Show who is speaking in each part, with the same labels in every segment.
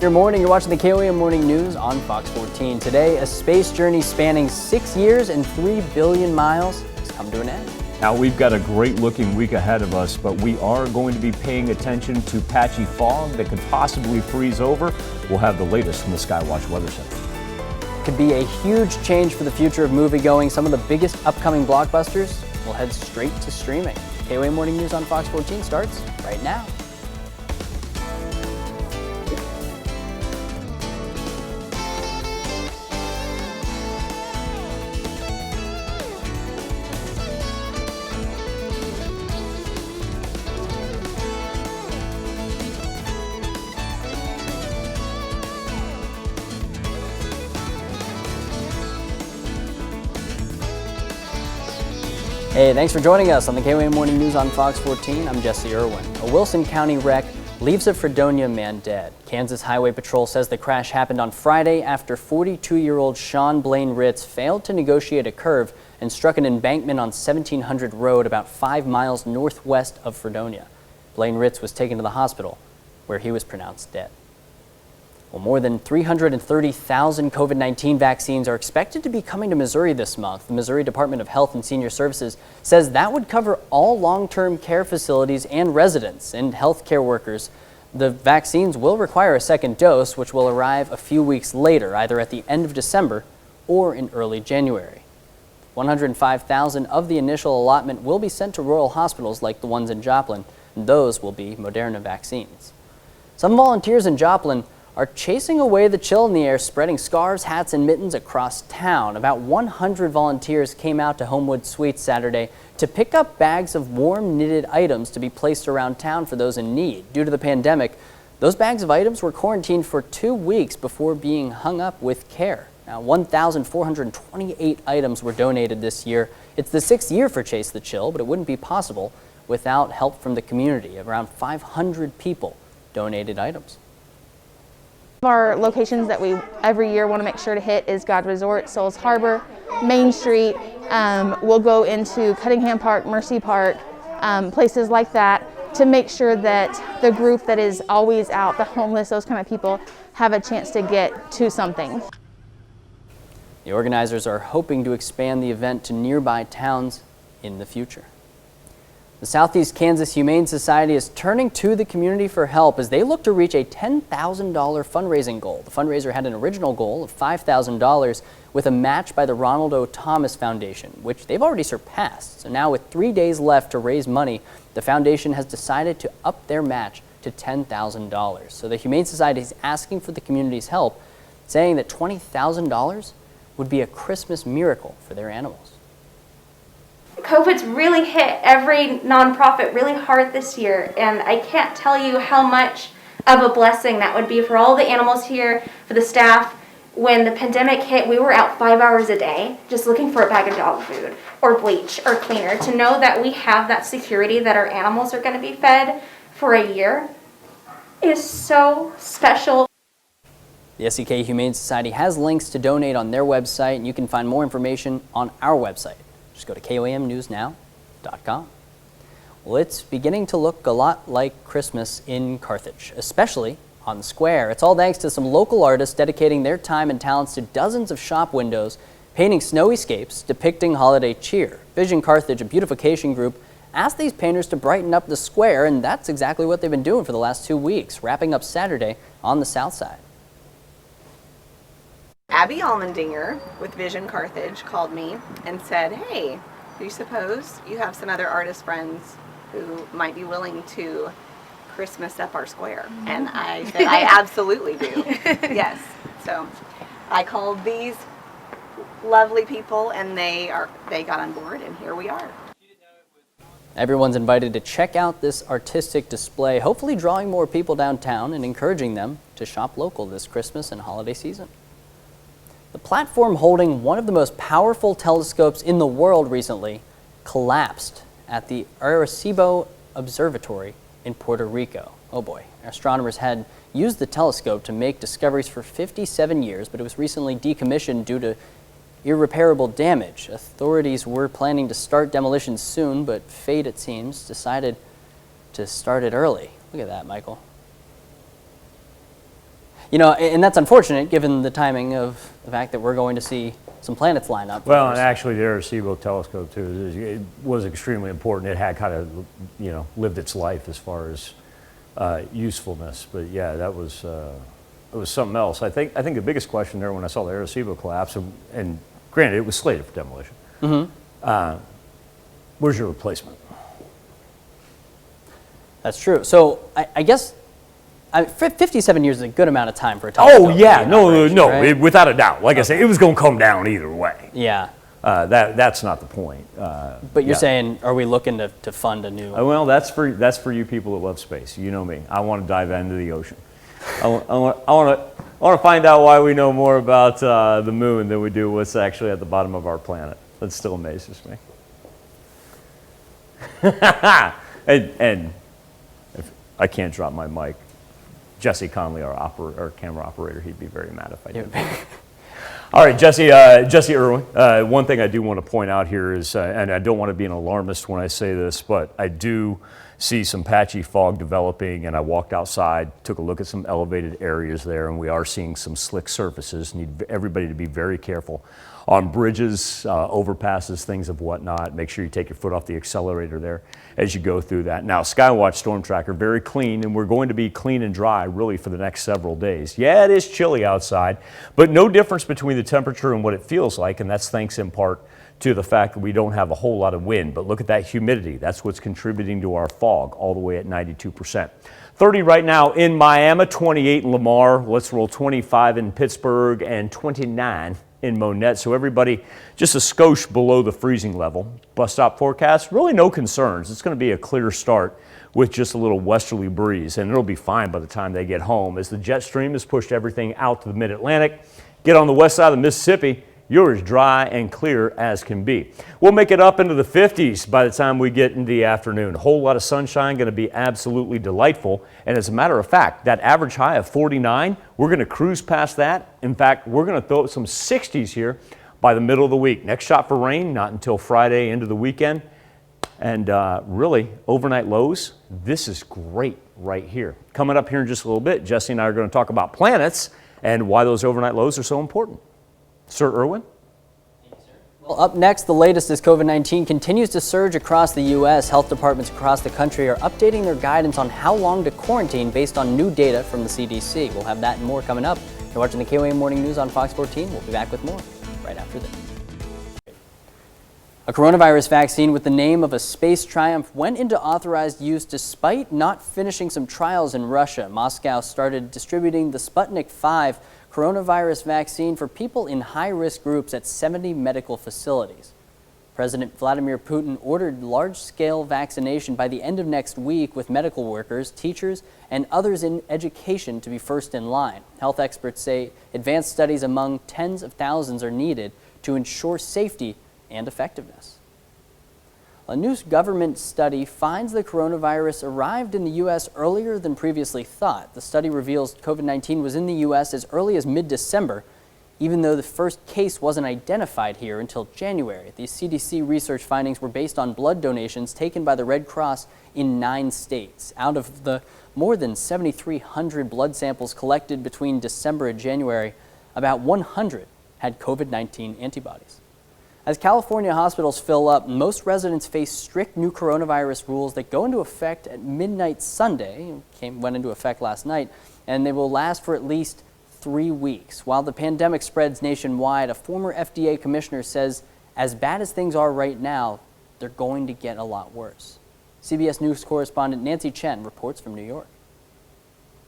Speaker 1: Good morning. You're watching the KOAM Morning News on Fox 14. Today, a space journey spanning 6 years and 3 billion miles has come to an end.
Speaker 2: Now, we've got a great-looking week ahead of us, but we are going to be paying attention to patchy fog that could possibly freeze over. We'll have the latest from the Skywatch Weather Center.
Speaker 1: Could be a huge change for the future of moviegoing. Some of the biggest upcoming blockbusters will head straight to streaming. KOAM Morning News on Fox 14 starts right now. Hey, thanks for joining us on the KOAM Morning News on Fox 14. I'm Jesse Irwin. A Wilson County wreck leaves a Fredonia man dead. Kansas Highway Patrol says the crash happened on Friday after 42-year-old Sean Blaine Ritz failed to negotiate a curve and struck an embankment on 1700 Road about 5 miles northwest of Fredonia. Blaine Ritz was taken to the hospital, where he was pronounced dead. Well, more than 330,000 COVID-19 vaccines are expected to be coming to Missouri this month. The Missouri Department of Health and Senior Services says that would cover all long-term care facilities and residents and health care workers. The vaccines will require a second dose, which will arrive a few weeks later, either at the end of December or in early January. 105,000 of the initial allotment will be sent to rural hospitals like the ones in Joplin, and those will be Moderna vaccines. Some volunteers in Joplin are chasing away the chill in the air, spreading scarves, hats, and mittens across town. About 100 volunteers came out to Homewood Suites Saturday to pick up bags of warm knitted items to be placed around town for those in need. Due to the pandemic, those bags of items were quarantined for 2 weeks before being hung up with care. Now, 1,428 items were donated this year. It's the 6th year for Chase the Chill, but it wouldn't be possible without help from the community. Around 500 people donated items.
Speaker 3: Our locations that we every year want to make sure to hit is God Resort, Souls Harbor, Main Street. We'll go into Cunningham Park, Mercy Park, places like that to make sure that the group that is always out, the homeless, those kind of people, have a chance to get to something.
Speaker 1: The organizers are hoping to expand the event to nearby towns in the future. The Southeast Kansas Humane Society is turning to the community for help as they look to reach a $10,000 fundraising goal. The fundraiser had an original goal of $5,000 with a match by the Ronald O. Thomas Foundation, which they've already surpassed. So now with 3 days left to raise money, the foundation has decided to up their match to $10,000. So the Humane Society is asking for the community's help, saying that $20,000 would be a Christmas miracle for their animals.
Speaker 4: COVID's really hit every nonprofit really hard this year, and I can't tell you how much of a blessing that would be for all the animals here, for the staff. When the pandemic hit, we were out 5 hours a day just looking for a bag of dog food or bleach or cleaner. To know that we have that security that our animals are going to be fed for a year is so special.
Speaker 1: The SEK Humane Society has links to donate on their website, and you can find more information on our website. Just go to KOAMnewsnow.com. Well, it's beginning to look a lot like Christmas in Carthage, especially on the square. It's all thanks to some local artists dedicating their time and talents to dozens of shop windows, painting snowscapes depicting holiday cheer. Vision Carthage, a beautification group, asked these painters to brighten up the square, and that's exactly what they've been doing for the last 2 weeks, wrapping up Saturday on the south side.
Speaker 5: Abby Almendinger with Vision Carthage called me and said, hey, do you suppose you have some other artist friends who might be willing to Christmas up our square? And I said, I absolutely do. Yes. So I called these lovely people and they got on board, and here we are.
Speaker 1: Everyone's invited to check out this artistic display, hopefully drawing more people downtown and encouraging them to shop local this Christmas and holiday season. The platform holding one of the most powerful telescopes in the world recently collapsed at the Arecibo Observatory in Puerto Rico. Oh boy, astronomers had used the telescope to make discoveries for 57 years, but it was recently decommissioned due to irreparable damage. Authorities were planning to start demolition soon, but fate, it seems, decided to start it early. Look at that, Michael. You know, and that's unfortunate given the timing of the fact that we're going to see some planets line up.
Speaker 2: Well, and actually the Arecibo telescope too, it was extremely important. It had kind of, you know, lived its life as far as usefulness. But yeah, that was it was something else. I think the biggest question there when I saw the Arecibo collapse, and granted it was slated for demolition. Mm-hmm. Where's your replacement?
Speaker 1: That's true. So I guess 57 years is a good amount of time for a telescope.
Speaker 2: Oh yeah, no,
Speaker 1: right?
Speaker 2: without a doubt. Like I said, it was going to come down either way.
Speaker 1: Yeah.
Speaker 2: That's not the point.
Speaker 1: But you're saying, are we looking to fund a new?
Speaker 2: Well, that's for you people that love space. You know me. I want to dive into the ocean. I want to find out why we know more about the moon than we do what's actually at the bottom of our planet. That still amazes me. and if I can't drop my mic, Jesse Conley, our camera operator, he'd be very mad if I did. All right, Jesse Irwin. One thing I do want to point out here is, and I don't want to be an alarmist when I say this, but I do see some patchy fog developing, and I walked outside, took a look at some elevated areas there, and we are seeing some slick surfaces. Need everybody to be very careful on bridges, overpasses, things of whatnot. Make sure you take your foot off the accelerator there as you go through that. Now, Skywatch Storm Tracker, very clean, and we're going to be clean and dry really for the next several days. Yeah, it is chilly outside, but no difference between the temperature and what it feels like, and that's thanks in part to the fact that we don't have a whole lot of wind. But look at that humidity. That's what's contributing to our fog, all the way at 92%. 30 right now in Miami, 28 in Lamar. Let's roll 25 in Pittsburgh and 29 in Monette. So everybody just a skosh below the freezing level. Bus stop forecast, really no concerns. It's going to be a clear start with just a little westerly breeze, and it'll be fine by the time they get home as the jet stream has pushed everything out to the mid-Atlantic. Get on the west side of the Mississippi, you're as dry and clear as can be. We'll make it up into the 50s by the time we get into the afternoon. A whole lot of sunshine, going to be absolutely delightful. And as a matter of fact, that average high of 49, we're going to cruise past that. In fact, we're going to throw some 60s here by the middle of the week. Next shot for rain, not until Friday into the weekend. And really, overnight lows, this is great right here. Coming up here in just a little bit, Jesse and I are going to talk about planets and why those overnight lows are so important. Sir Irwin?
Speaker 1: Well, up next, the latest as COVID-19 continues to surge across the U.S. Health departments across the country are updating their guidance on how long to quarantine based on new data from the CDC. We'll have that and more coming up. You're watching the KOA Morning News on Fox 14. We'll be back with more right after this. A coronavirus vaccine with the name of a space triumph went into authorized use despite not finishing some trials in Russia. Moscow started distributing the Sputnik V coronavirus vaccine for people in high-risk groups at 70 medical facilities. President Vladimir Putin ordered large-scale vaccination by the end of next week, with medical workers, teachers, and others in education to be first in line. Health experts say advanced studies among tens of thousands are needed to ensure safety and effectiveness. A new government study finds the coronavirus arrived in the U.S. earlier than previously thought. The study reveals COVID-19 was in the U.S. as early as mid-December, even though the first case wasn't identified here until January. These CDC research findings were based on blood donations taken by the Red Cross in 9 states. Out of the more than 7,300 blood samples collected between December and January, about 100 had COVID-19 antibodies. As California hospitals fill up, most residents face strict new coronavirus rules that go into effect at midnight Sunday, went into effect last night, and they will last for at least 3 weeks. While the pandemic spreads nationwide, a former FDA commissioner says as bad as things are right now, they're going to get a lot worse. CBS News correspondent Nancy Chen reports from New York.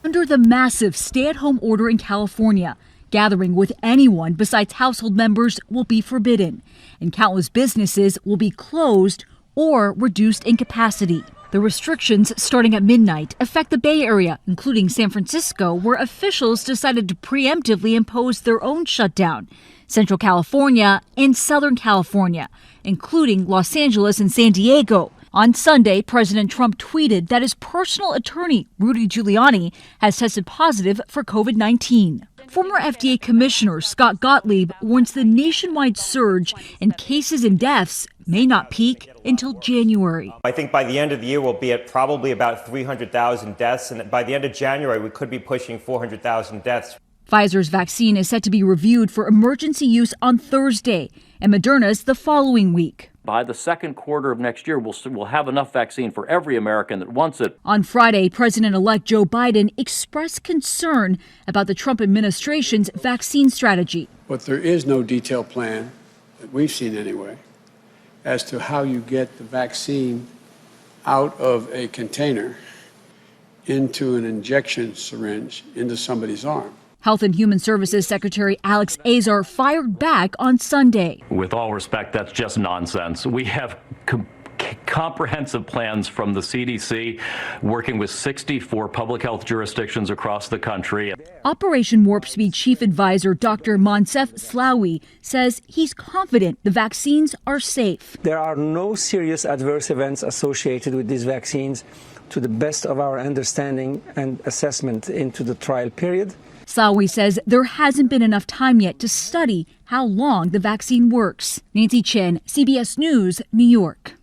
Speaker 6: Under the massive stay-at-home order in California, gathering with anyone besides household members will be forbidden, and countless businesses will be closed or reduced in capacity. The restrictions starting at midnight affect the Bay Area, including San Francisco, where officials decided to preemptively impose their own shutdown, Central California and Southern California, including Los Angeles and San Diego. On Sunday, President Trump tweeted that his personal attorney, Rudy Giuliani, has tested positive for COVID-19. Former FDA Commissioner Scott Gottlieb warns the nationwide surge in cases and deaths may not peak until January.
Speaker 7: I think by the end of the year, we'll be at probably about 300,000 deaths. And by the end of January, we could be pushing 400,000 deaths.
Speaker 6: Pfizer's vaccine is set to be reviewed for emergency use on Thursday, and Moderna's the following week.
Speaker 8: By the second quarter of next year, we'll have enough vaccine for every American that wants it.
Speaker 6: On Friday, President-elect Joe Biden expressed concern about the Trump administration's vaccine strategy.
Speaker 9: But there is no detailed plan, that we've seen anyway, as to how you get the vaccine out of a container into an injection syringe into somebody's arm.
Speaker 6: Health and Human Services Secretary Alex Azar fired back on Sunday.
Speaker 8: With all respect, that's just nonsense. We have comprehensive plans from the CDC, working with 64 public health jurisdictions across the country.
Speaker 6: Operation Warp Speed Chief Advisor Dr. Monsef Slaoui says he's confident the vaccines are safe.
Speaker 10: There are no serious adverse events associated with these vaccines to the best of our understanding and assessment into the trial period.
Speaker 6: Slaoui says there hasn't been enough time yet to study how long the vaccine works. Nancy Chen, CBS News, New York.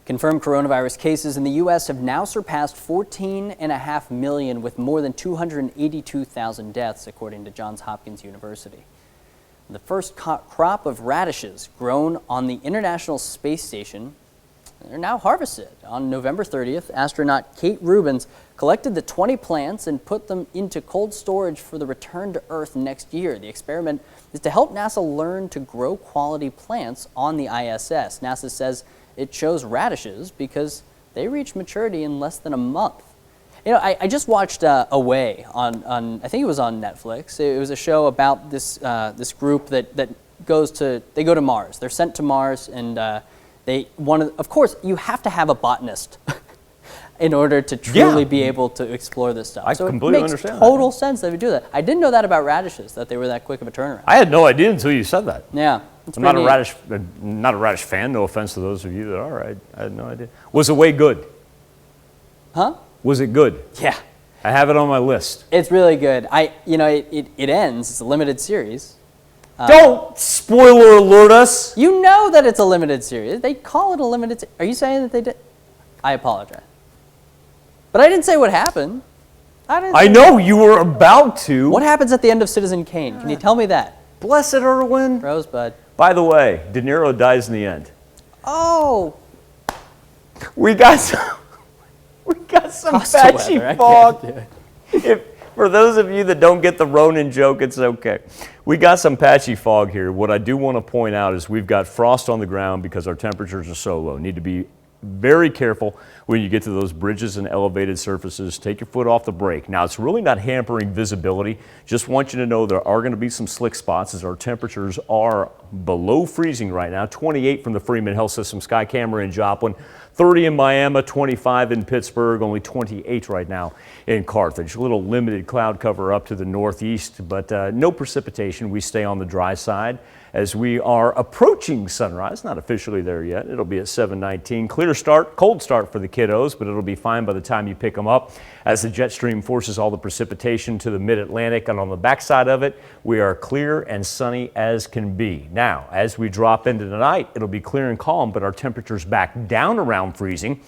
Speaker 1: Confirmed coronavirus cases in the U.S. have now surpassed 14.5 million, with more than 282,000 deaths, according to Johns Hopkins University. The first crop of radishes grown on the International Space Station are now harvested. On November 30th, astronaut Kate Rubins collected the 20 plants and put them into cold storage for the return to Earth next year. The experiment is to help NASA learn to grow quality plants on the ISS. NASA says it chose radishes because they reach maturity in less than a month. You know, I just watched Away on I think it was on Netflix. It was a show about this this group that go to Mars. They're sent to Mars, and of course, you have to have a botanist in order to truly be able to explore this stuff.
Speaker 2: I completely understand
Speaker 1: it makes total sense that they would do that. I didn't know that about radishes, that they were that quick of a turnaround.
Speaker 2: I had no idea until you said that.
Speaker 1: Yeah.
Speaker 2: I'm not a radish fan, no offense to those of you that are. I had no idea. Was Away good?
Speaker 1: Huh?
Speaker 2: Was it good?
Speaker 1: Yeah.
Speaker 2: I have it on my list.
Speaker 1: It's really good. It ends. It's a limited series.
Speaker 2: Don't spoiler alert us.
Speaker 1: You know that it's a limited series. They call it a limited series. Are you saying that they did? I apologize. But I didn't say what happened.
Speaker 2: I know you were about to.
Speaker 1: What happens at the end of Citizen Kane? Can you tell me that?
Speaker 2: Blessed Irwin.
Speaker 1: Rosebud.
Speaker 2: By the way, De Niro dies in the end.
Speaker 1: Oh.
Speaker 2: We got some patchy fog. For those of you that don't get the Ronin joke, it's okay. We got some patchy fog here. What I do want to point out is we've got frost on the ground because our temperatures are so low. Need to be very careful when you get to those bridges and elevated surfaces. Take your foot off the brake. Now, it's really not hampering visibility. Just want you to know there are going to be some slick spots as our temperatures are below freezing right now. 28 from the Freeman Health System Sky Camera in Joplin, 30 in Miami, 25 in Pittsburgh, only 28 right now in Carthage. A little limited cloud cover up to the northeast, but no precipitation. We stay on the dry side as we are approaching sunrise. Not officially there yet. It'll be at 7:19. Clear start, cold start for the kiddos, but it'll be fine by the time you pick them up as the jet stream forces all the precipitation to the mid-Atlantic, and on the backside of it, we are clear and sunny as can be. Now, as we drop into the night, it'll be clear and calm, but our temperatures back down around freezing.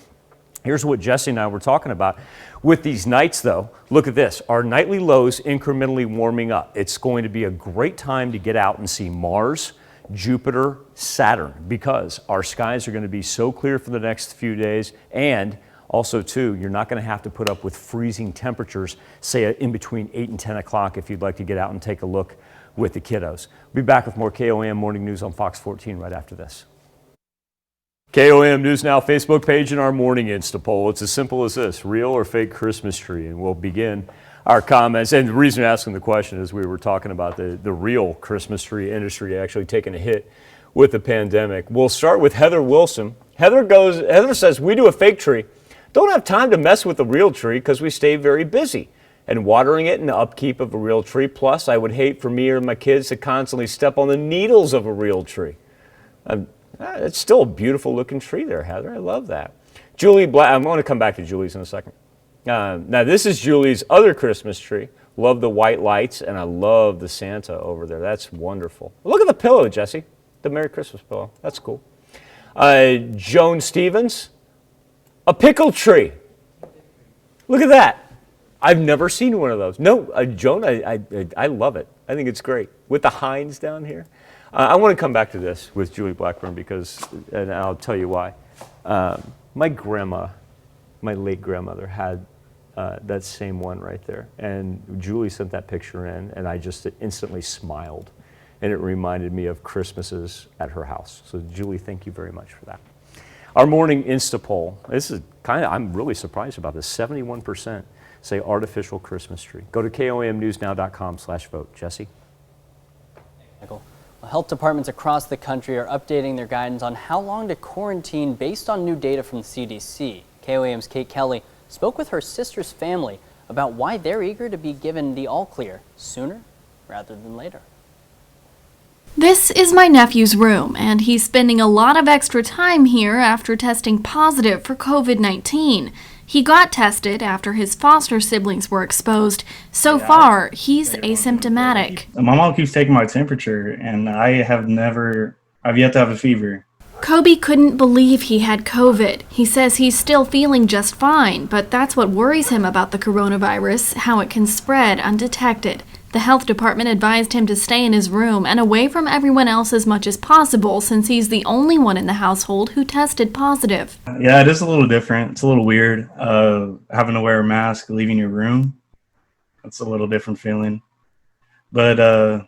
Speaker 2: Here's what Jesse and I were talking about. With these nights, though, look at this. Our nightly lows incrementally warming up. It's going to be a great time to get out and see Mars, Jupiter, Saturn, because our skies are going to be so clear for the next few days. And also, too, you're not going to have to put up with freezing temperatures, say in between 8 and 10 o'clock if you'd like to get out and take a look with the kiddos. We'll be back with more KOAM Morning News on Fox 14 right after this. KOAM News Now Facebook page and our morning Insta poll. It's as simple as this: real or fake Christmas tree? And we'll begin our comments. And the reason we're asking the question is we were talking about the real Christmas tree industry actually taking a hit with the pandemic. We'll start with Heather Wilson. Heather says, we do a fake tree. Don't have time to mess with the real tree because we stay very busy. And watering it and the upkeep of a real tree. Plus, I would hate for me or my kids to constantly step on the needles of a real tree. It's still a beautiful looking tree there, Heather. I love that. Julie Black, I'm going to come back to Julie's in a second. Now this is Julie's other Christmas tree. Love the white lights, and I love the Santa over there. That's wonderful. Look at the pillow, Jesse. The Merry Christmas pillow. That's cool. Joan Stevens, a pickle tree. Look at that. I've never seen one of those. No, Joan, I love it. I think it's great. With the Heinz down here. I want to come back to this with Julie Blackburn because, and I'll tell you why. My grandma, my late grandmother, had that same one right there. And Julie sent that picture in, and I just instantly smiled. And it reminded me of Christmases at her house. So Julie, thank you very much for that. Our morning Insta poll, this is I'm really surprised about this. 71% say artificial Christmas tree. Go to komnewsnow.com/vote. Jesse?
Speaker 1: Michael. Well, health departments across the country are updating their guidance on how long to quarantine based on new data from the CDC. KOAM's Kate Kelly spoke with her sister's family about why they're eager to be given the all clear sooner rather than later.
Speaker 11: This is my nephew's room, and he's spending a lot of extra time here after testing positive for COVID-19. He got tested after his foster siblings were exposed. So far, he's asymptomatic.
Speaker 12: My mom keeps taking my temperature, and I've yet to have a fever.
Speaker 11: Kobe couldn't believe he had COVID. He says he's still feeling just fine, but that's what worries him about the coronavirus, how it can spread undetected. The health department advised him to stay in his room and away from everyone else as much as possible since he's the only one in the household who tested positive.
Speaker 12: Yeah, it is a little different. It's a little weird having to wear a mask leaving your room. It's a little different feeling. But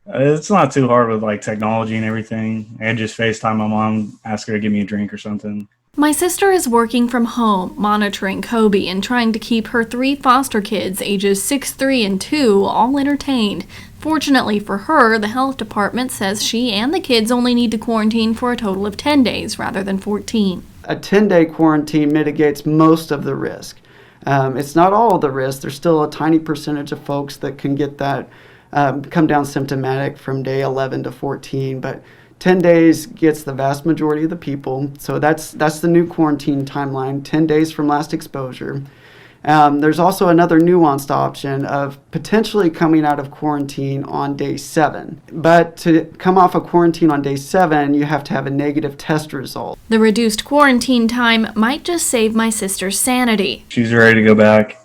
Speaker 12: it's not too hard with like technology and everything. I just FaceTime my mom, ask her to give me a drink or something.
Speaker 11: My sister is working from home, monitoring Kobe and trying to keep her 3 foster kids, ages 6, 3, and 2, all entertained. Fortunately for her, the health department says she and the kids only need to quarantine for a total of 10 days rather than 14.
Speaker 13: A 10-day quarantine mitigates most of the risk. It's not all of the risk. There's still a tiny percentage of folks that can get that, come down symptomatic from day 11 to 14, but 10 days gets the vast majority of the people. So that's the new quarantine timeline, 10 days from last exposure. There's also another nuanced option of potentially coming out of quarantine on day 7. But to come off of quarantine on day 7, you have to have a negative test result.
Speaker 11: The reduced quarantine time might just save my sister's sanity.
Speaker 12: She's ready to go back.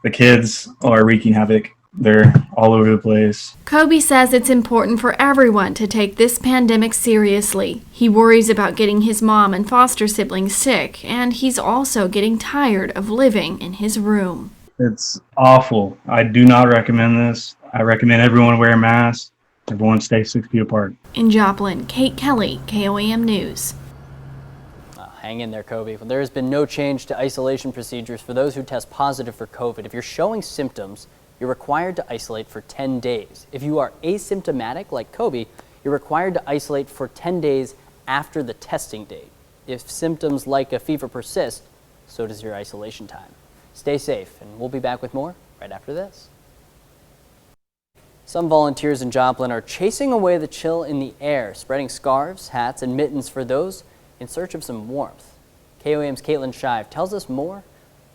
Speaker 12: The kids are wreaking havoc. They're all over the place.
Speaker 11: Kobe says it's important for everyone to take this pandemic seriously. He worries about getting his mom and foster siblings sick, and he's also getting tired of living in his room.
Speaker 12: It's awful. I do not recommend this. I recommend everyone wear a mask. Everyone stay 6 feet apart.
Speaker 11: In Joplin, Kate Kelly, KOAM News.
Speaker 1: Hang in there, Kobe. Well, there has been no change to isolation procedures for those who test positive for COVID. If you're showing symptoms, you're required to isolate for 10 days. If you are asymptomatic, like Kobe, you're required to isolate for 10 days after the testing date. If symptoms like a fever persist, so does your isolation time. Stay safe, and we'll be back with more right after this. Some volunteers in Joplin are chasing away the chill in the air, spreading scarves, hats, and mittens for those in search of some warmth. KOAM's Caitlin Shive tells us more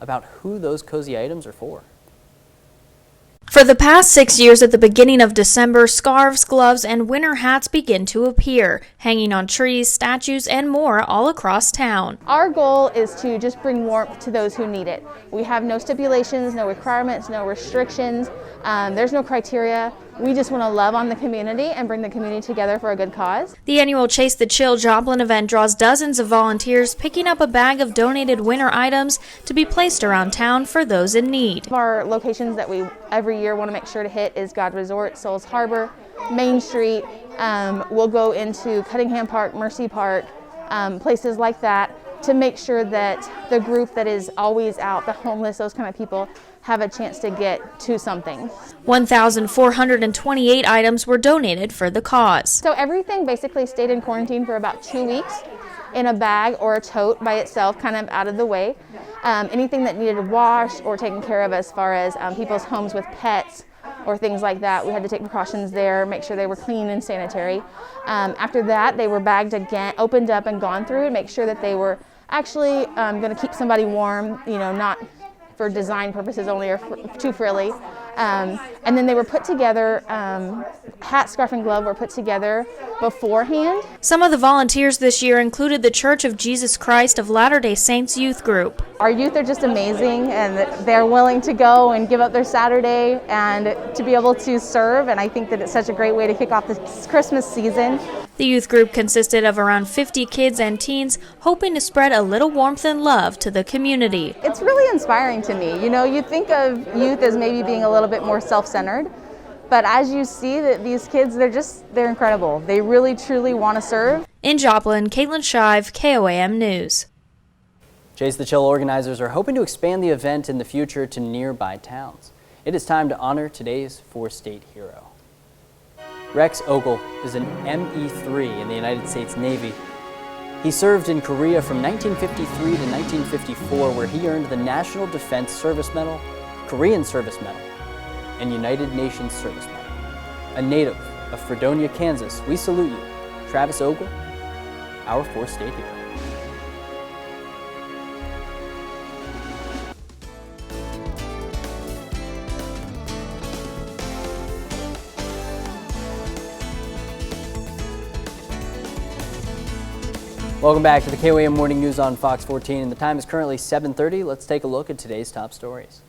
Speaker 1: about who those cozy items are for.
Speaker 14: For the past 6 years at the beginning of December, scarves, gloves, and winter hats begin to appear, hanging on trees, statues, and more all across town.
Speaker 3: Our goal is to just bring warmth to those who need it. We have no stipulations, no requirements, no restrictions. There's no criteria. We just want to love on the community and bring the community together for a good cause.
Speaker 14: The annual Chase the Chill Joplin event draws dozens of volunteers picking up a bag of donated winter items to be placed around town for those in need.
Speaker 3: Our locations that we every year want to make sure to hit is God Resort, Souls Harbor, Main Street. We'll go into Cunningham Park, Mercy Park, places like that to make sure that the group that is always out, the homeless, those kind of people, have a chance to get to something.
Speaker 14: 1,428 items were donated for the cause.
Speaker 3: So everything basically stayed in quarantine for about 2 weeks in a bag or a tote by itself, kind of out of the way. Anything that needed washed or taken care of as far as people's homes with pets or things like that, we had to take precautions there, make sure they were clean and sanitary. After that, they were bagged again, opened up and gone through and make sure that they were actually going to keep somebody warm, you know, not for design purposes only or too frilly. And then they were put together, hat, scarf, and glove were put together beforehand.
Speaker 14: Some of the volunteers this year included the Church of Jesus Christ of Latter-day Saints youth group.
Speaker 3: Our youth are just amazing, and they're willing to go and give up their Saturday and to be able to serve, and I think that it's such a great way to kick off this Christmas season.
Speaker 14: The youth group consisted of around 50 kids and teens, hoping to spread a little warmth and love to the community.
Speaker 3: It's really inspiring to me. You know, you think of youth as maybe being a little bit more self-centered, but as you see that these kids, they're incredible. They really, truly want to serve.
Speaker 14: In Joplin, Caitlin Shive, KOAM News.
Speaker 1: Chase the Chill organizers are hoping to expand the event in the future to nearby towns. It is time to honor today's four-state hero. Rex Ogle is an ME-3 in the United States Navy. He served in Korea from 1953 to 1954, where he earned the National Defense Service Medal, Korean Service Medal, and United Nations Service Medal. A native of Fredonia, Kansas, we salute you, Travis Ogle, our four-state hero. Welcome back to the KOAM Morning News on Fox 14, and the time is currently 7:30. Let's take a look at today's top stories.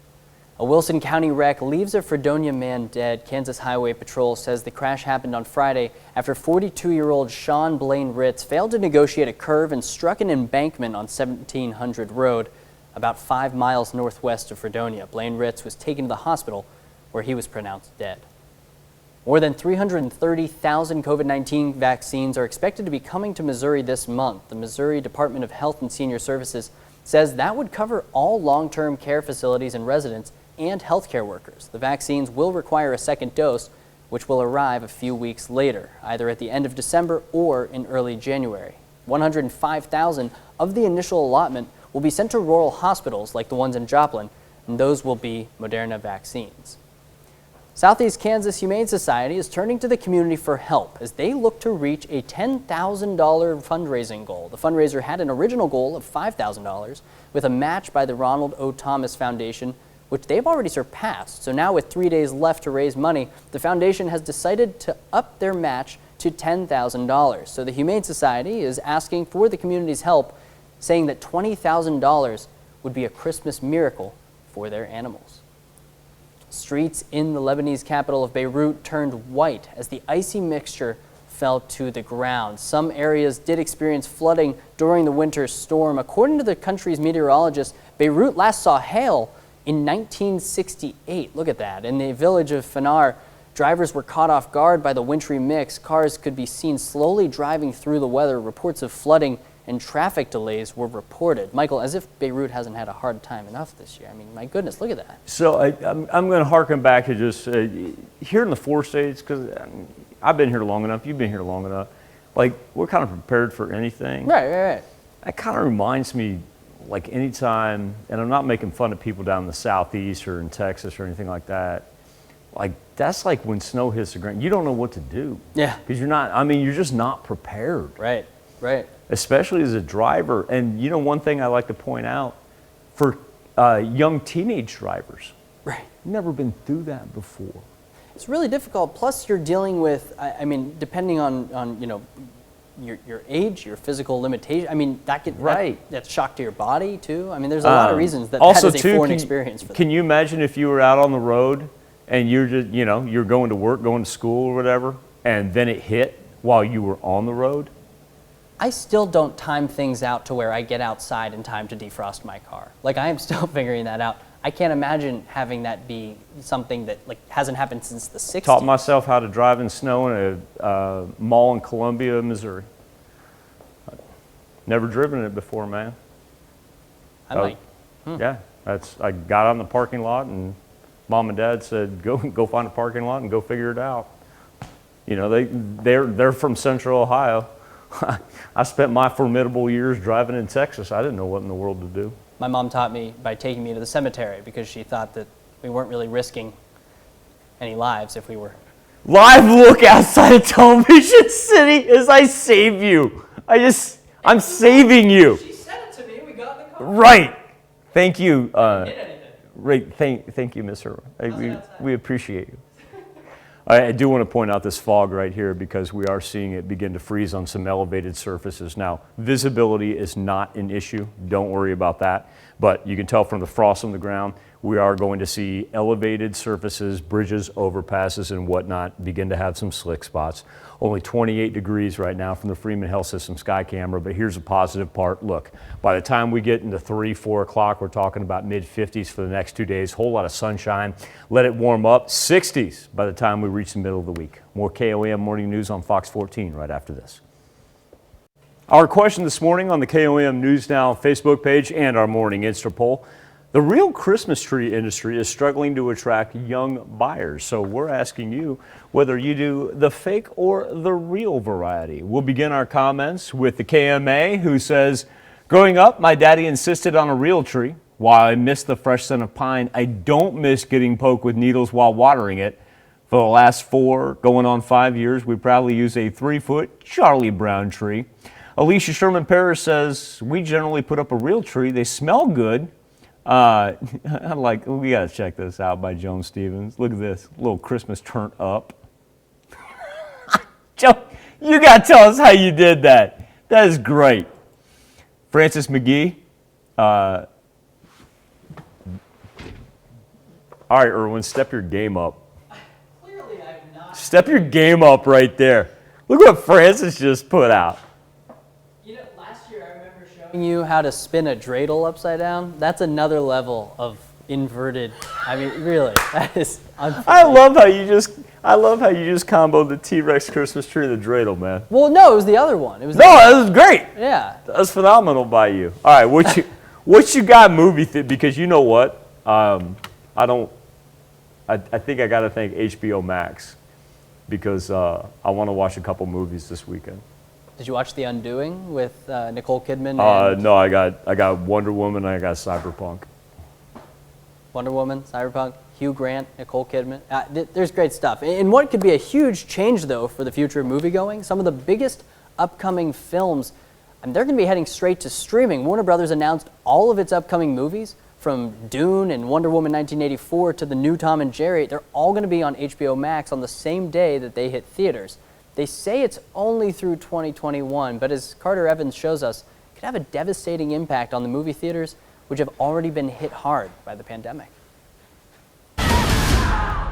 Speaker 1: A Wilson County wreck leaves a Fredonia man dead. Kansas Highway Patrol says the crash happened on Friday after 42-year-old Sean Blaine Ritz failed to negotiate a curve and struck an embankment on 1700 Road, about 5 miles northwest of Fredonia. Blaine Ritz was taken to the hospital where he was pronounced dead. More than 330,000 COVID-19 vaccines are expected to be coming to Missouri this month. The Missouri Department of Health and Senior Services says that would cover all long-term care facilities and residents and healthcare workers. The vaccines will require a second dose, which will arrive a few weeks later, either at the end of December or in early January. 105,000 of the initial allotment will be sent to rural hospitals like the ones in Joplin, and those will be Moderna vaccines. Southeast Kansas Humane Society is turning to the community for help as they look to reach a $10,000 fundraising goal. The fundraiser had an original goal of $5,000 with a match by the Ronald O. Thomas Foundation, which they've already surpassed. So now with 3 days left to raise money, the foundation has decided to up their match to $10,000. So the Humane Society is asking for the community's help, saying that $20,000 would be a Christmas miracle for their animals. Streets in the Lebanese capital of Beirut turned white as the icy mixture fell to the ground. Some areas did experience flooding during the winter storm. According to the country's meteorologist, Beirut last saw hail in 1968. Look at that. In the village of Fanar, drivers were caught off guard by the wintry mix. Cars could be seen slowly driving through the weather. Reports of flooding and traffic delays were reported. Michael, as if Beirut hasn't had a hard time enough this year. I mean, my goodness, look at that.
Speaker 2: So I'm going to harken back to just here in the four states, because I've been here long enough, you've been here long enough. Like, we're kind of prepared for anything.
Speaker 1: Right.
Speaker 2: That kind of reminds me, like anytime, and I'm not making fun of people down in the southeast or in Texas or anything like that. Like, that's like when snow hits the ground. You don't know what to do.
Speaker 1: Yeah.
Speaker 2: Because you're just not prepared.
Speaker 1: Right.
Speaker 2: Especially as a driver. And you know, one thing I like to point out, for young teenage drivers,
Speaker 1: right,
Speaker 2: never been through that before.
Speaker 1: It's really difficult. Plus, you're dealing with, I mean, depending on you know, your age, your physical limitation. I mean, that's shock to your body too. I mean, there's a lot of reasons that
Speaker 2: also
Speaker 1: that is a foreign experience for them.
Speaker 2: Can you imagine if you were out on the road and you're just, you know, you're going to work, going to school or whatever, and then it hit while you were on the road?
Speaker 1: I still don't time things out to where I get outside in time to defrost my car. Like, I am still figuring that out. I can't imagine having that be something that like hasn't happened since the 60s.
Speaker 2: Taught myself how to drive in snow in a mall in Columbia, Missouri. Never driven it before, man. Yeah, I got out in the parking lot and Mom and Dad said, go find a parking lot and go figure it out. You know, they're from Central Ohio. I spent my formidable years driving in Texas. I didn't know what in the world to do.
Speaker 1: My mom taught me by taking me to the cemetery because she thought that we weren't really risking any lives if we were.
Speaker 2: Live look outside of Television City as I save you. I'm saving you.
Speaker 1: She said it to me. We got in the car.
Speaker 2: Right. Thank you. Right. Thank you, Miss Irwin. We appreciate you. I do want to point out this fog right here because we are seeing it begin to freeze on some elevated surfaces. Now, visibility is not an issue. Don't worry about that. But you can tell from the frost on the ground, we are going to see elevated surfaces, bridges, overpasses, and whatnot begin to have some slick spots. Only 28 degrees right now from the Freeman Health System sky camera, but here's a positive part. Look, by the time we get into 3, 4 o'clock, we're talking about mid-50s for the next 2 days. Whole lot of sunshine. Let it warm up. 60s by the time we reach the middle of the week. More KOAM Morning News on Fox 14 right after this. Our question this morning on the KOAM News Now Facebook page and our morning Insta poll. The real Christmas tree industry is struggling to attract young buyers. So we're asking you whether you do the fake or the real variety. We'll begin our comments with the KMA, who says, growing up, my daddy insisted on a real tree. While I miss the fresh scent of pine, I don't miss getting poked with needles while watering it. For the last 4, going on 5 years, we proudly use a 3-foot Charlie Brown tree. Alicia Sherman Parrish says, we generally put up a real tree. They smell good. We gotta check this out by Joan Stevens. Look at this, little Christmas turn up. Joan, you gotta tell us how you did that. That is great. Francis McGee. All right, Irwin, step your game up.
Speaker 1: Clearly I'm not.
Speaker 2: Step your game up right there. Look what Francis just put out.
Speaker 1: You know, last year I remember showing you how to spin a dreidel upside down. That's another level of inverted. I mean, really, that is unforgivable.
Speaker 2: I love how you just comboed the T-Rex Christmas tree and the dreidel, man.
Speaker 1: Well, no, it was the other one. It was
Speaker 2: that was great.
Speaker 1: Yeah.
Speaker 2: That was phenomenal by you. All right, what you got movie because you know what? I think I got to thank HBO Max because I want to watch a couple movies this weekend.
Speaker 1: Did you watch The Undoing with Nicole Kidman?
Speaker 2: No, I got Wonder Woman and I got Cyberpunk.
Speaker 1: Wonder Woman, Cyberpunk, Hugh Grant, Nicole Kidman. There's great stuff. And what could be a huge change, though, for the future of moviegoing, some of the biggest upcoming films, they're going to be heading straight to streaming. Warner Brothers announced all of its upcoming movies, from Dune and Wonder Woman 1984 to the new Tom and Jerry. They're all going to be on HBO Max on the same day that they hit theaters. They say it's only through 2021, but as Carter Evans shows us, it could have a devastating impact on the movie theaters, which have already been hit hard by the pandemic.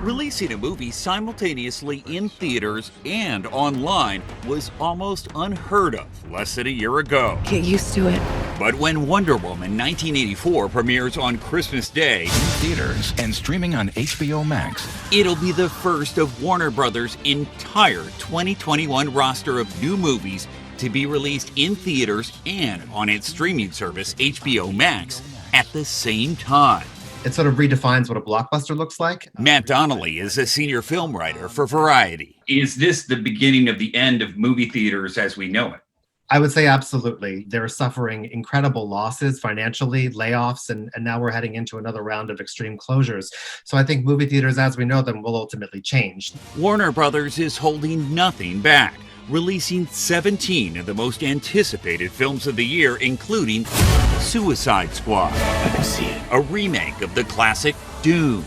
Speaker 15: Releasing a movie simultaneously in theaters and online was almost unheard of less than a year ago.
Speaker 16: Get used to it.
Speaker 15: But when Wonder Woman 1984 premieres on Christmas Day in
Speaker 17: theaters and streaming on HBO Max,
Speaker 15: it'll be the first of Warner Brothers' entire 2021 roster of new movies to be released in theaters and on its streaming service, HBO Max, at the same time.
Speaker 18: It sort of redefines what a blockbuster looks like.
Speaker 15: Matt Donnelly is a senior film writer for Variety.
Speaker 19: Is this the beginning of the end of movie theaters as we know it?
Speaker 18: I would say absolutely. They're suffering incredible losses financially, layoffs, and now we're heading into another round of extreme closures. So I think movie theaters as we know them will ultimately change.
Speaker 15: Warner Brothers is holding nothing back, releasing 17 of the most anticipated films of the year, including Suicide Squad, a remake of the classic Dune,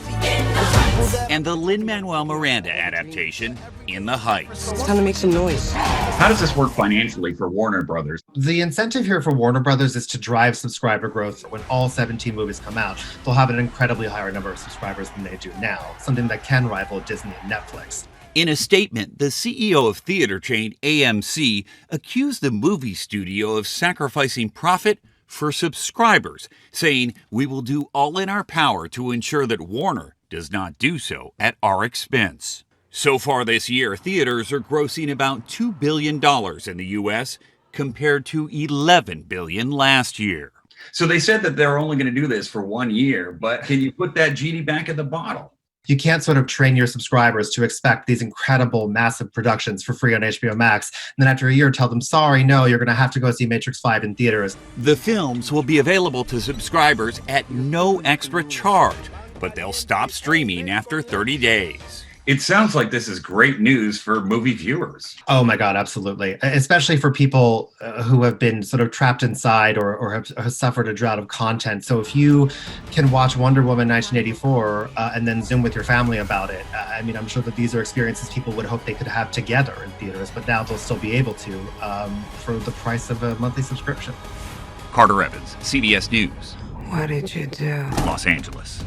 Speaker 15: and the Lin-Manuel Miranda adaptation, In the Heights.
Speaker 16: It's time to make some noise.
Speaker 19: How does this work financially for Warner Brothers?
Speaker 18: The incentive here for Warner Brothers is to drive subscriber growth. When all 17 movies come out, they'll have an incredibly higher number of subscribers than they do now, something that can rival Disney and Netflix.
Speaker 15: In a statement, the CEO of theater chain AMC accused the movie studio of sacrificing profit for subscribers, saying, "We will do all in our power to ensure that Warner does not do so at our expense." So far this year, theaters are grossing about $2 billion in the U.S. compared to $11 billion last year.
Speaker 19: So they said that they're only going to do this for 1 year, but can you put that genie back in the bottle?
Speaker 18: You can't sort of train your subscribers to expect these incredible, massive productions for free on HBO Max, and then after a year tell them, sorry, no, you're going to have to go see Matrix 5 in theaters.
Speaker 15: The films will be available to subscribers at no extra charge, but they'll stop streaming after 30 days.
Speaker 19: It sounds like this is great news for movie viewers.
Speaker 18: Oh my God, absolutely. Especially for people who have been sort of trapped inside or have suffered a drought of content. So if you can watch Wonder Woman 1984 and then Zoom with your family about it, I mean, I'm sure that these are experiences people would hope they could have together in theaters, but now they'll still be able to for the price of a monthly subscription.
Speaker 15: Carter Evans, CBS News.
Speaker 16: What did you do?
Speaker 15: Los Angeles.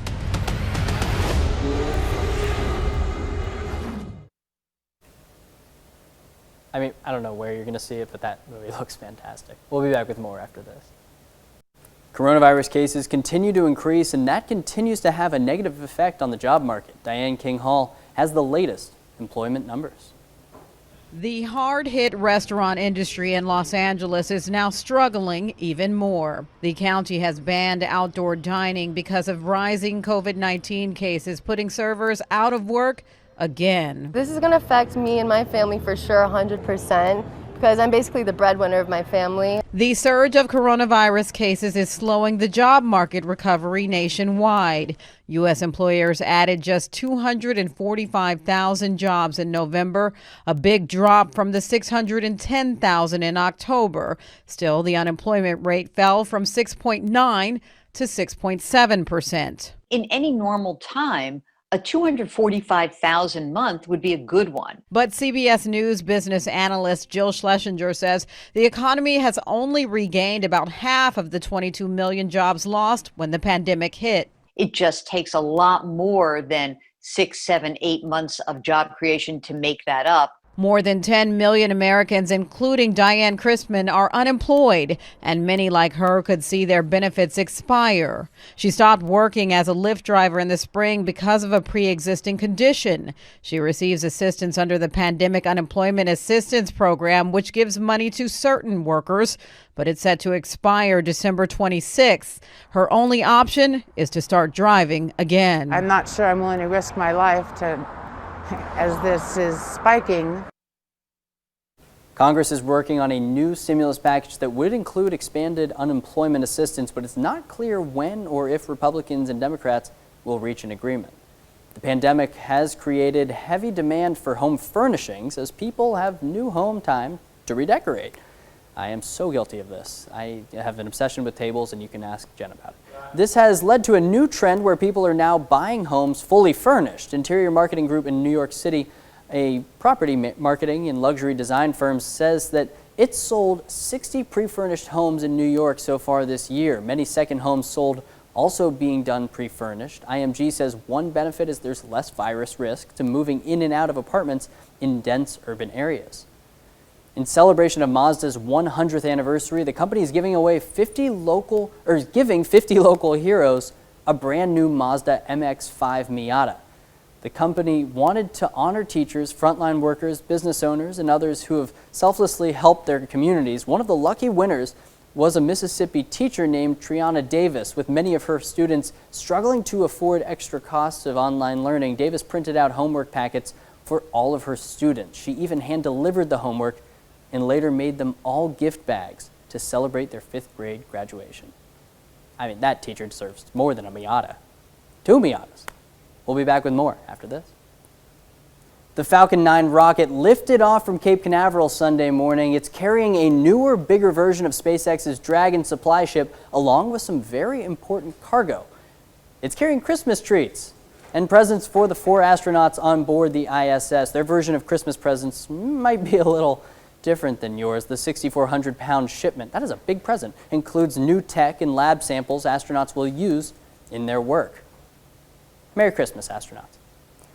Speaker 1: I mean, I don't know where you're going to see it, but that movie looks fantastic. We'll be back with more after this. Coronavirus cases continue to increase, and that continues to have a negative effect on the job market. Diane King Hall has the latest employment numbers.
Speaker 20: The hard-hit restaurant industry in Los Angeles is now struggling even more. The county has banned outdoor dining because of rising COVID-19 cases, putting servers out of work again.
Speaker 21: This is going to affect me and my family for sure 100% because I'm basically the breadwinner of my family.
Speaker 20: The surge of coronavirus cases is slowing the job market recovery nationwide. U.S. employers added just 245,000 jobs in November, a big drop from the 610,000 in October. Still, the unemployment rate fell from 6.9 to 6.7%.
Speaker 22: In any normal time, a 245,000 month would be a good one.
Speaker 20: But CBS News business analyst Jill Schlesinger says the economy has only regained about half of the 22 million jobs lost when the pandemic hit.
Speaker 22: It just takes a lot more than 6, 7, 8 months of job creation to make that up.
Speaker 20: More than 10 million Americans, including Diane Crispin, are unemployed, and many like her could see their benefits expire. She stopped working as a Lyft driver in the spring because of a pre-existing condition. She receives assistance under the Pandemic Unemployment Assistance Program, which gives money to certain workers, but it's set to expire December 26th. Her only option is to start driving again.
Speaker 23: I'm not sure I'm willing to risk my life as this is spiking.
Speaker 1: Congress is working on a new stimulus package that would include expanded unemployment assistance, but it's not clear when or if Republicans and Democrats will reach an agreement. The pandemic has created heavy demand for home furnishings as people have new home time to redecorate. I am so guilty of this. I have an obsession with tables, and you can ask Jen about it. This has led to a new trend where people are now buying homes fully furnished. Interior Marketing Group in New York City, a property marketing and luxury design firm, says that it sold 60 pre-furnished homes in New York so far this year. Many second homes sold also being done pre-furnished. IMG says one benefit is there's less virus risk to moving in and out of apartments in dense urban areas. In celebration of Mazda's 100th anniversary, the company is giving 50 local heroes a brand new Mazda MX-5 Miata. The company wanted to honor teachers, frontline workers, business owners, and others who have selflessly helped their communities. One of the lucky winners was a Mississippi teacher named Triana Davis. With many of her students struggling to afford extra costs of online learning, Davis printed out homework packets for all of her students. She even hand-delivered the homework and later made them all gift bags to celebrate their 5th grade graduation. I mean, that teacher deserves more than a Miata. 2 Miatas. We'll be back with more after this. The Falcon 9 rocket lifted off from Cape Canaveral Sunday morning. It's carrying a newer, bigger version of SpaceX's Dragon supply ship, along with some very important cargo. It's carrying Christmas treats and presents for the 4 astronauts on board the ISS. Their version of Christmas presents might be a little different than yours. The 6,400-pound shipment, that is a big present, includes new tech and lab samples astronauts will use in their work. Merry Christmas, astronauts.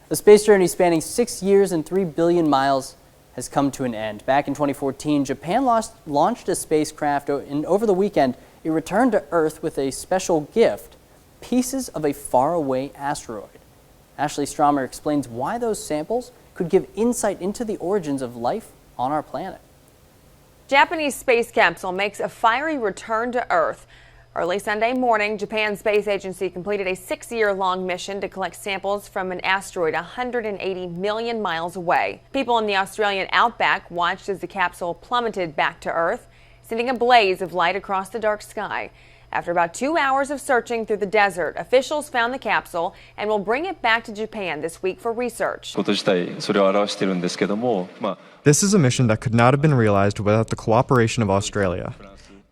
Speaker 1: The space journey spanning 6 years and 3 billion miles has come to an end. Back in 2014, Japan launched a spacecraft, and over the weekend, it returned to Earth with a special gift, pieces of a faraway asteroid. Ashley Stromer explains why those samples could give insight into the origins of life on our planet.
Speaker 24: Japanese space capsule makes a fiery return to Earth. Early Sunday morning, Japan's space agency completed a 6-year-long mission to collect samples from an asteroid 180 million miles away. People in the Australian outback watched as the capsule plummeted back to Earth, sending a blaze of light across the dark sky. After about 2 hours of searching through the desert, officials found the capsule and will bring it back to Japan this week for research.
Speaker 4: This is a mission that could not have been realized without the cooperation of Australia.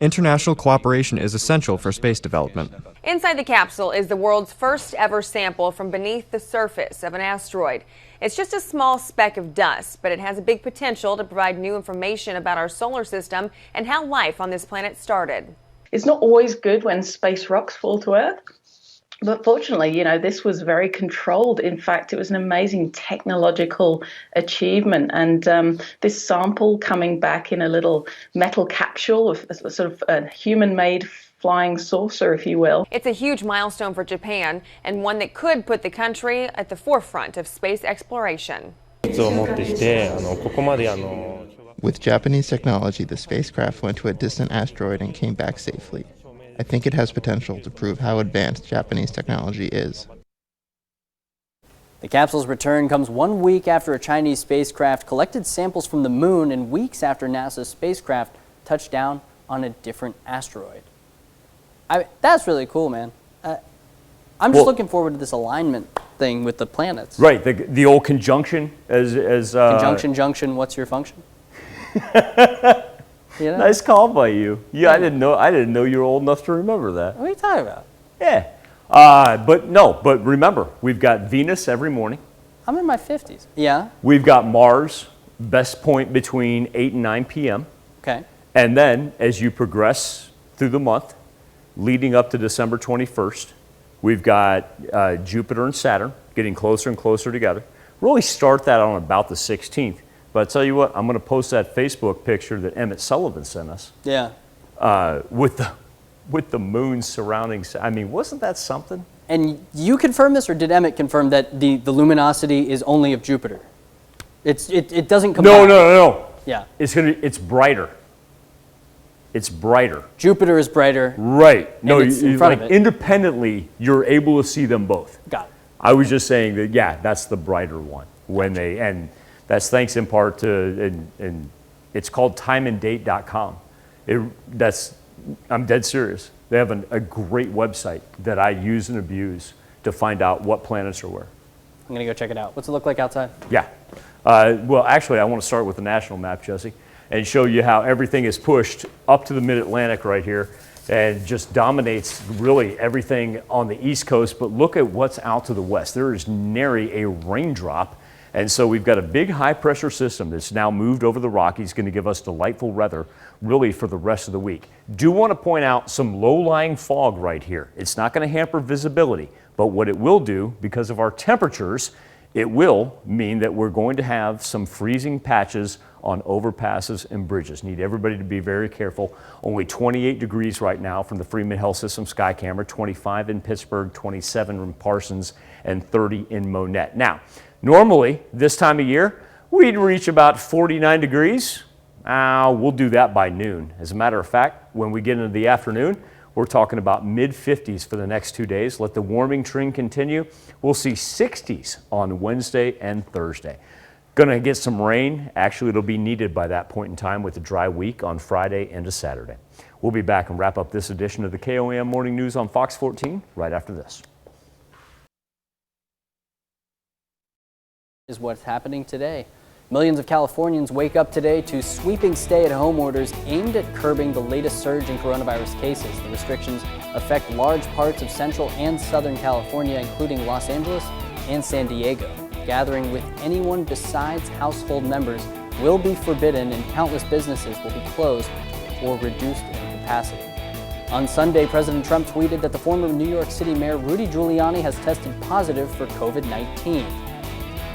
Speaker 4: International cooperation is essential for space development.
Speaker 24: Inside the capsule is the world's first ever sample from beneath the surface of an asteroid. It's just a small speck of dust, but it has a big potential to provide new information about our solar system and how life on this planet started.
Speaker 5: It's not always good when space rocks fall to Earth, but fortunately, this was very controlled. In fact, it was an amazing technological achievement. And this sample coming back in a little metal capsule, a sort of a human-made flying saucer, if you will.
Speaker 24: It's a huge milestone for Japan and one that could put the country at the forefront of space exploration.
Speaker 7: With Japanese technology, the spacecraft went to a distant asteroid and came back safely. I think it has potential to prove how advanced Japanese technology is.
Speaker 1: The capsule's return comes 1 week after a Chinese spacecraft collected samples from the moon and weeks after NASA's spacecraft touched down on a different asteroid. That's really cool, man. I'm just looking forward to this alignment thing with the planets.
Speaker 2: Right, the old conjunction
Speaker 1: conjunction, junction, what's your function?
Speaker 2: Nice call by you. Yeah, I didn't know you were old enough to remember that.
Speaker 1: What are you talking about?
Speaker 2: Yeah. But remember, we've got Venus every morning.
Speaker 1: I'm in my 50s. Yeah.
Speaker 2: We've got Mars, best point between 8 and 9 p.m.
Speaker 1: Okay.
Speaker 2: And then as you progress through the month, leading up to December 21st, we've got Jupiter and Saturn getting closer and closer together. Really start that on about the 16th. But I tell you what, I'm going to post that Facebook picture that Emmett Sullivan sent us.
Speaker 1: Yeah.
Speaker 2: With the moon surrounding. I mean, wasn't that something?
Speaker 1: And you confirm this, or did Emmett confirm that the luminosity is only of Jupiter? It doesn't come.
Speaker 2: No.
Speaker 1: Yeah.
Speaker 2: It's brighter. It's brighter.
Speaker 1: Jupiter is brighter.
Speaker 2: Right. No,
Speaker 1: it's in front of it.
Speaker 2: Independently, you're able to see them both.
Speaker 1: Got it.
Speaker 2: I was just saying that, yeah, that's the brighter one. And that's thanks in part to, and it's called timeanddate.com. I'm dead serious. They have a great website that I use and abuse to find out what planets are where.
Speaker 1: I'm going to go check it out. What's it look like outside?
Speaker 2: Yeah. Well, actually, I want to start with the national map, Jesse, and show you how everything is pushed up to the mid-Atlantic right here and just dominates really everything on the East Coast. But look at what's out to the west. There is nary a raindrop. And so we've got a big high-pressure system that's now moved over the Rockies, going to give us delightful weather really for the rest of the week. Do want to point out some low-lying fog right here. It's not going to hamper visibility, but what it will do, because of our temperatures, it will mean that we're going to have some freezing patches on overpasses and bridges. Need everybody to be very careful. Only 28 degrees right now from the Freeman Health System sky camera, 25 in Pittsburgh, 27 in Parsons, and 30 in Monette. Now, normally, this time of year, we'd reach about 49 degrees. We'll do that by noon. As a matter of fact, when we get into the afternoon, we're talking about mid-50s for the next 2 days. Let the warming trend continue. We'll see 60s on Wednesday and Thursday. Going to get some rain. Actually, it'll be needed by that point in time with a dry week on Friday into Saturday. We'll be back and wrap up this edition of the KOAM Morning News on Fox 14 right after this.
Speaker 1: Is what's happening today. Millions of Californians wake up today to sweeping stay-at-home orders aimed at curbing the latest surge in coronavirus cases. The restrictions affect large parts of central and southern California, including Los Angeles and San Diego. Gathering with anyone besides household members will be forbidden, and countless businesses will be closed or reduced in capacity. On Sunday, President Trump tweeted that the former New York City Mayor Rudy Giuliani has tested positive for COVID-19.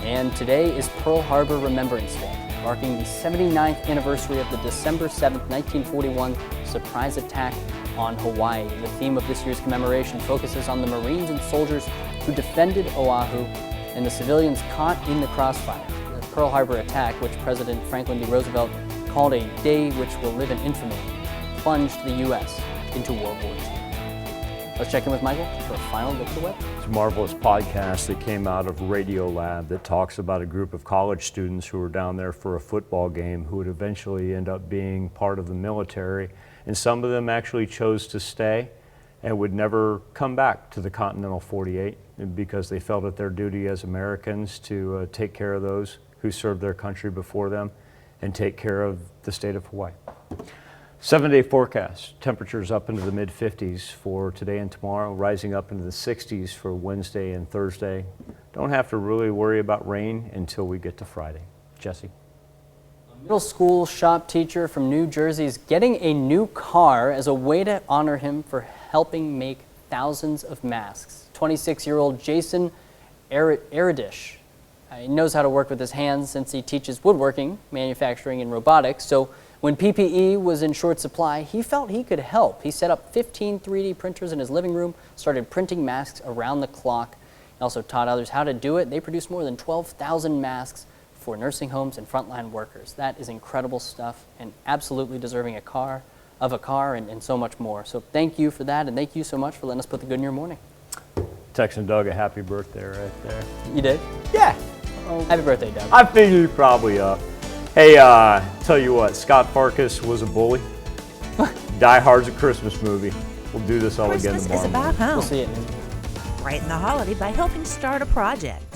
Speaker 1: And today is Pearl Harbor Remembrance Day, marking the 79th anniversary of the December 7th, 1941 surprise attack on Hawaii. The theme of this year's commemoration focuses on the Marines and soldiers who defended Oahu and the civilians caught in the crossfire. The Pearl Harbor attack, which President Franklin D. Roosevelt called a day which will live in infamy, plunged the U.S. into World War II. Let's check in with Michael for a final look at the web.
Speaker 2: It's a marvelous podcast that came out of Radiolab that talks about a group of college students who were down there for a football game who would eventually end up being part of the military. And some of them actually chose to stay. and would never come back to the continental 48 because they felt it their duty as Americans to take care of those who served their country before them and take care of the state of Hawaii. 7-day forecast, temperatures up into the mid-50s for today and tomorrow, rising up into the 60s for Wednesday and Thursday. Don't have to really worry about rain until we get to Friday. Jesse.
Speaker 1: A middle school shop teacher from New Jersey is getting a new car as a way to honor him for helping make thousands of masks. 26-year-old Jason Eredish he knows how to work with his hands since he teaches woodworking, manufacturing, and robotics. So when PPE was in short supply, he felt he could help. He set up 15 3D printers in his living room, started printing masks around the clock. He also taught others how to do it. They produced more than 12,000 masks for nursing homes and frontline workers. That is incredible stuff and absolutely deserving of a car and so much more. So thank you for that, and thank you so much for letting us put the good in your morning.
Speaker 2: Texting Doug a happy birthday right there.
Speaker 1: You did?
Speaker 2: Yeah.
Speaker 1: Happy birthday, Doug.
Speaker 2: I figured you'd probably up. Hey, tell you what, Scott Farkas was a bully. Die Hard's a Christmas movie. We'll do this all again tomorrow.
Speaker 6: Christmas is about home.
Speaker 1: We'll see it.
Speaker 6: Brighten the holiday by helping start a project.